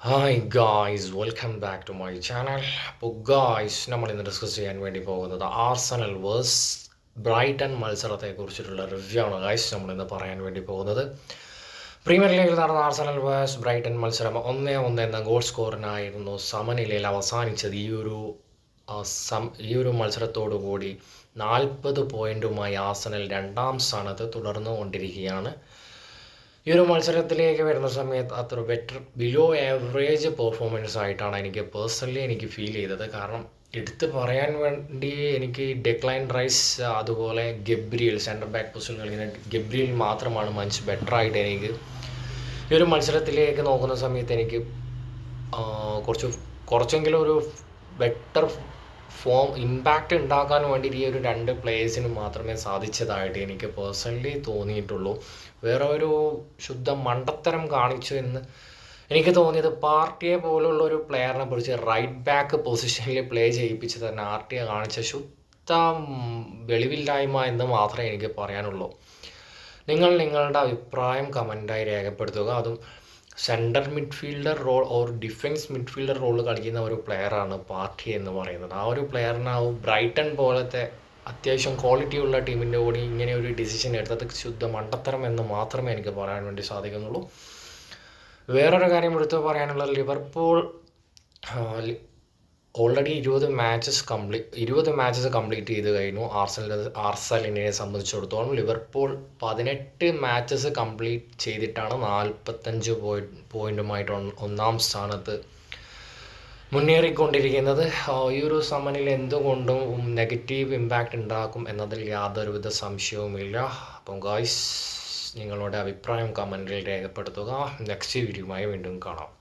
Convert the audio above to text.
Hi guys, welcome back to my channel. അപ്പോൾ guys, നമ്മൾ ഇന്ന് ഡിസ്കസ് ചെയ്യാൻ വേണ്ടി പോകുന്നത് ആർസണൽ വേഴ്സ് ബ്രൈറ്റൺ മത്സരത്തെക്കുറിച്ചിട്ടുള്ള റിവ്യൂ ആണ് ഗായ്സ് നമ്മളിന്ന് പറയാൻ വേണ്ടി പോകുന്നത്. പ്രീമിയർ ലീഗിൽ നടന്ന ആർസണൽ വേഴ്സ് ബ്രൈറ്റൺ മത്സരം 1-1 എന്ന ഗോൾ സ്കോറിനായിരുന്നു സമനിലയിൽ അവസാനിച്ചത്. ഈ ഒരു മത്സരത്തോടു കൂടി 40 പോയിൻറ്റുമായി ആർസണൽ രണ്ടാം സ്ഥാനത്ത് തുടർന്നുകൊണ്ടിരിക്കുകയാണ്. ഈ ഒരു മത്സരത്തിലേക്ക് വരുന്ന സമയത്ത് അത്ര ബിലോ ആവറേജ് പെർഫോമൻസ് ആയിട്ടാണ് എനിക്ക് ഫീൽ ചെയ്തത്. കാരണം എടുത്ത് പറയാൻ വേണ്ടി എനിക്ക് ഡെക്ലൈൻ റൈസ്, അതുപോലെ ഗബ്രിയൽ സെൻറ്റർ ബാക്ക് പൊസിഷൻ കളിക്കുന്ന ഗബ്രിയൽ മാത്രമാണ് മച്ച് ബെറ്റർ ആയിട്ട് എനിക്ക് ഈ ഒരു മത്സരത്തിലേക്ക് നോക്കുന്ന സമയത്ത് എനിക്ക് കുറച്ചെങ്കിലും ഒരു ബെറ്റർ ഇമ്പാക്റ്റ് ഉണ്ടാക്കാൻ വേണ്ടിയിട്ട് ഈ ഒരു രണ്ട് പ്ലേയേഴ്സിന് മാത്രമേ സാധിച്ചതായിട്ട് എനിക്ക് പേഴ്സണലി തോന്നിയിട്ടുള്ളൂ. വേറെ ഒരു ശുദ്ധ മണ്ടത്തരം കാണിച്ചു എന്ന് എനിക്ക് തോന്നിയത് പാർട്ടിയെ പോലുള്ള ഒരു പ്ലെയറിനെ പിടിച്ച് റൈറ്റ് ബാക്ക് പൊസിഷനിൽ പ്ലേ ചെയ്യിപ്പിച്ച് തന്നെ ആർട്ടിയെ കാണിച്ച ശുദ്ധ വെളിവില്ലായ്മ എന്ന് മാത്രമേ എനിക്ക് പറയാനുള്ളൂ. നിങ്ങളുടെ അഭിപ്രായം കമൻറ്റായി രേഖപ്പെടുത്തുക. അതും centre midfielder role or defence midfielder role കളിക്കുന്ന ഒരു പ്ലെയറാണ് പാർട്ടി എന്ന് പറയുന്നത്. ആ ഒരു പ്ലെയറിന് ബ്രൈറ്റൺ പോലത്തെ അത്യാവശ്യം ക്വാളിറ്റിയുള്ള ടീമിൻ്റെ കൂടി ഇങ്ങനെ ഒരു ഡിസിഷൻ എടുത്തത് ശുദ്ധ മണ്ടത്തരം എന്ന് മാത്രമേ എനിക്ക് പറയാൻ വേണ്ടി സാധിക്കുന്നുള്ളൂ. വേറൊരു കാര്യം എടുത്ത് പറയാനുള്ളത്, ലിവർപൂൾ ഓൾറെഡി 20 മാച്ചസ് കംപ്ലീറ്റ് ചെയ്ത് കഴിഞ്ഞു. ആർസണലിനെ സംബന്ധിച്ചിടത്തോളം ലിവർപൂൾ 18 മാച്ചസ് കംപ്ലീറ്റ് ചെയ്തിട്ടാണ് 45 പോയിൻറ്റുമായിട്ട് ഒന്നാം സ്ഥാനത്ത് മുന്നേറിക്കൊണ്ടിരിക്കുന്നത്. ഈ ഒരു സമനിൽ എന്തുകൊണ്ടും നെഗറ്റീവ് ഇമ്പാക്റ്റ് ഉണ്ടാക്കും എന്നതിൽ യാതൊരുവിധ സംശയവുമില്ല. അപ്പം ഗായ്സ്, നിങ്ങളുടെ അഭിപ്രായം കമൻറ്റിൽ രേഖപ്പെടുത്തുക. നെക്സ്റ്റ് വീഡിയോയുമായി വീണ്ടും കാണാം.